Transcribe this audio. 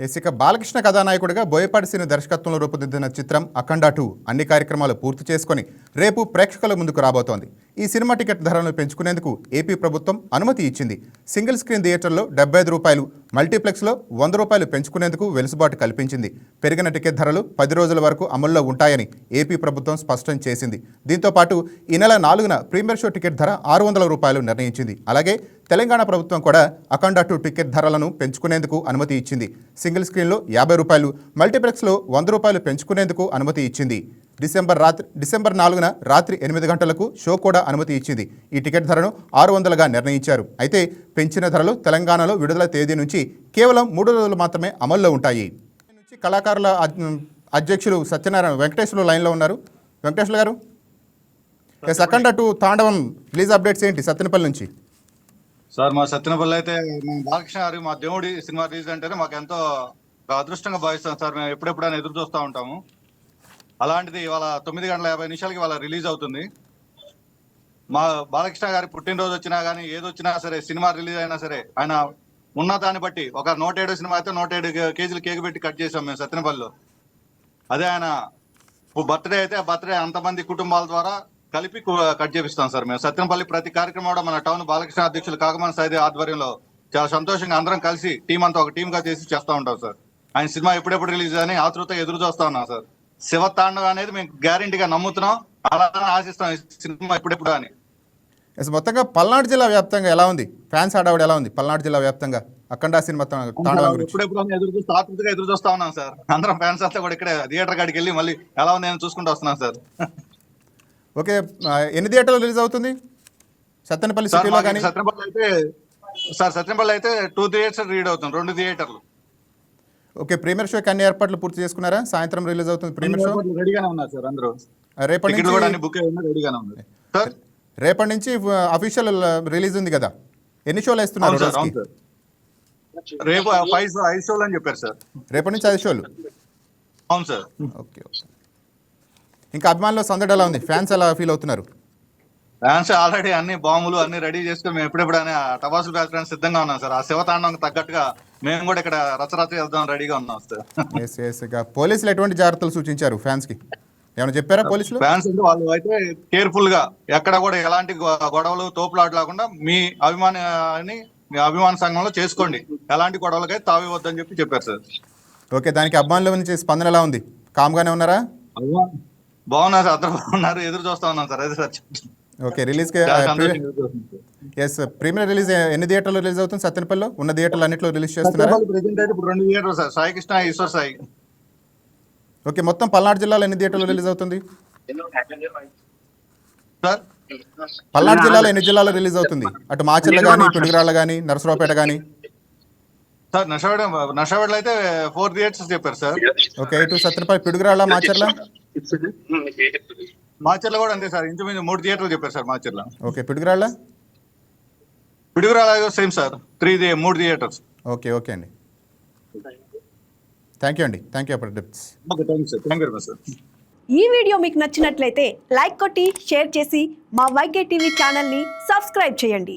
ఇక బాలకృష్ణ కథానాయకుడిగా బోయపాటి శ్రీను దర్శకత్వంలో రూపొందించిన చిత్రం అఖండ 2 అన్ని కార్యక్రమాలు పూర్తి చేసుకొని రేపు ప్రేక్షకుల ముందుకు రాబోతోంది. ఈ సినిమా టికెట్ ధరలను పెంచుకునేందుకు ఏపీ ప్రభుత్వం అనుమతి ఇచ్చింది. సింగిల్ స్క్రీన్ థియేటర్లో ₹75, మల్టీప్లెక్స్లో ₹100 పెంచుకునేందుకు వెసులుబాటు కల్పించింది. పెరిగిన టికెట్ ధరలు 10 రోజుల వరకు అమల్లో ఉంటాయని ఏపీ ప్రభుత్వం స్పష్టం చేసింది. దీంతో పాటు ఈ నెల 4న ప్రీమియర్ షో టికెట్ ధర ₹600 నిర్ణయించింది. అలాగే తెలంగాణ ప్రభుత్వం కూడా అఖండ 2 టికెట్ ధరలను పెంచుకునేందుకు అనుమతి ఇచ్చింది. సింగిల్ స్క్రీన్లో ₹50, మల్టీప్లెక్స్లో ₹100 పెంచుకునేందుకు అనుమతి ఇచ్చింది. డిసెంబర్ 4న రాత్రి 8 గంటలకు షో కూడా అనుమతి ఇచ్చింది. ఈ టికెట్ ధరను 600గా నిర్ణయించారు. అయితే పెంచిన ధరలు తెలంగాణలో విడుదల తేదీ నుంచి కేవలం 3 రోజులు మాత్రమే అమల్లో ఉంటాయి. కళాకారుల అధ్యక్షులు సత్యనారాయణ వెంకటేశ్వరులు లైన్లో ఉన్నారు. వెంకటేశ్వర గారు, అఖండ 2 తాండవం రిలీజ్ అప్డేట్స్ ఏంటి సత్తెనపల్లి నుంచి? సార్, మా సత్యనపల్లి అయితే బాలకృష్ణ గారు మా దేవుడి సినిమా రిలీజ్ అంటేనే మాకు ఎంతో అదృష్టంగా భావిస్తాం సార్. మేము ఎప్పుడెప్పుడైనా ఎదురు చూస్తూ ఉంటాము. అలాంటిది ఇవాళ 9:50 ఇవాళ రిలీజ్ అవుతుంది. మా బాలకృష్ణ గారి పుట్టినరోజు వచ్చినా కానీ ఏదొచ్చినా సరే, సినిమా రిలీజ్ అయినా సరే, ఆయన ఉన్న దాన్ని బట్టి ఒక 107 సినిమా అయితే 107 కేజీలు కేక్ పెట్టి కట్ చేసాం మేము సత్యనపల్లిలో. అదే ఆయన బర్త్డే అయితే ఆ బర్త్డే అంతమంది కుటుంబాల ద్వారా కలిపి కట్ చేపిస్తాం సార్. మేము సత్యనపల్లి ప్రతి కార్యక్రమం కూడా మన టౌన్ బాలకృష్ణ అధ్యక్షులు కాకమాన సైది ఆధ్వర్యంలో చాలా సంతోషంగా అందరం కలిసి టీం అంతా ఒక టీమ్ గా చేసి చేస్తూ ఉంటాం సార్. ఆయన సినిమా ఎప్పుడెప్పుడు రిలీజ్ అని ఆతృత ఎదురు చూస్తా ఉన్నాం సార్. శివ తాండవం అనేది మేము గ్యారంటీగా నమ్ముతున్నాం, అలానే ఆశిస్తాం ఈ సినిమా ఎప్పుడెప్పుడు అని. మొత్తంగా పల్నాడు జిల్లా వ్యాప్తంగా ఎలా ఉంది ఫ్యాన్స్ ఆడవాడు ఎలా ఉంది? పల్నాడు జిల్లా వ్యాప్తంగా అఖండ సినిమా ఎప్పుడెప్పుడు ఆతృతగా ఎదురు చూస్తా ఉన్నాం సార్. అందరం ఫ్యాన్స్ అంతా కూడా ఇక్కడ థియేటర్ కాడికి వెళ్ళి మళ్ళీ ఎలా ఉంది అని చూసుకుంటూ వస్తున్నాం సార్. ఓకే, ఎన్ని థియేటర్లు రిలీజ్ అవుతుంది సత్తెనపల్లి సిటీలో? కానీ సత్యనపల్లి అయితే 2 థియేటర్స్ రీడ్ అవుతుంది, 2 థియేటర్లు. ఓకే, ప్రీమియర్ షోకి అన్ని ఏర్పాట్లు పూర్తి చేసుకున్నారా? సాయంత్రం రిలీజ్ అవుతుంది ప్రీమియర్ షో. రెడీగానే ఉన్నారు సార్ అందరూ. రేపటి నుంచి రెడీగానే ఉంది సార్. రేపటి నుంచి అఫీషియల్ రిలీజ్ ఉంది కదా, ఎన్ని షోలు వేస్తున్నారు? రేపు 5 షోలు అని చెప్పారు సార్. రేపటి నుంచి 5 షోలు. అవును సార్. Okay okay. ఇంకా అభిమానుల సందడి ఎలా ఉంది? ఫ్యాన్స్ ఎలా ఫీల్ అవుతున్నారు? ఫ్యాన్స్ ఆల్రెడీ అన్ని బాంబులు అన్ని రెడీ చేసుకుని మేము ఎప్పుడెప్పుడైనా టపాసులు పేర్చడానికి సిద్ధంగా ఉన్నాం సార్. ఆ శివతాండం తగ్గట్టుగా మేము కూడా ఇక్కడ రచరచ వెళ్దాం రెడీగా ఉన్నాం సార్. ఇక పోలీసులు ఎటువంటి జాగ్రత్తలు సూచించారు ఫ్యాన్స్ కి? ఏమైనా చెప్పారా పోలీసులు? ఫ్యాన్స్ అంటే వాళ్ళు అయితే కేర్ఫుల్ గా ఎక్కడ కూడా ఎలాంటి గొడవలు తోపులాట లేకుండా మీ అభిమాన సంఘంలో చేసుకోండి, ఎలాంటి గొడవలకైతే తావివద్దని చెప్పారు సార్. ఓకే, దానికి అభిమానుల నుంచి స్పందన ఎలా ఉంది? కామ్గానే ఉన్నారా? బాగున్నారు సార్, అందరూ బాగున్నారు, ఎదురు చూస్తా ఉన్నాం సార్. అదే sir. Okay, release premiere release ఎన్ని థియేటర్లో రిలీజ్ అవుతుంది? సత్యనపల్లిలో ఉన్న థియేటర్లు అన్నిట్లో రిలీజ్ చేస్తున్నారు? ఇప్పుడు 2 థియేటర్లు సార్, సాయి కృష్ణ, ఈశ్వర్ సాయి. ఓకే, మొత్తం పల్నాడు జిల్లాలో ఎన్ని థియేటర్లు రిలీజ్ అవుతుంది సార్? పల్నాడు జిల్లాలో ఎన్ని జిల్లాలో రిలీజ్ అవుతుంది? అటు మాచర్ల కానీ, పిడుగురాళ్ళ కానీ, నరసరావుపేట కానీ? సార్ నర్సాపేటలో అయితే 4 థియేటర్స్ చెప్పారు సార్. ఓకే, ఇటు సత్యనపల్లి, పిడుగురాళ్ళ, మాచర్ల కూడా అంతే సార్, ఇంచుమించు 3 థియేటర్లు చెప్పారు sir Macherla. Okay, Piduguralla same sir, 3 theatres. Okay okay అండి, థ్యాంక్ యూ అండి, thank you for tips. Okay, thank you sir, thank you very much sir. ఈ వీడియో మీకు నచ్చినట్లయితే లైక్ కొట్టి షేర్ చేసి మా వైకే టీవీ ఛానల్ని సబ్స్క్రైబ్ చేయండి.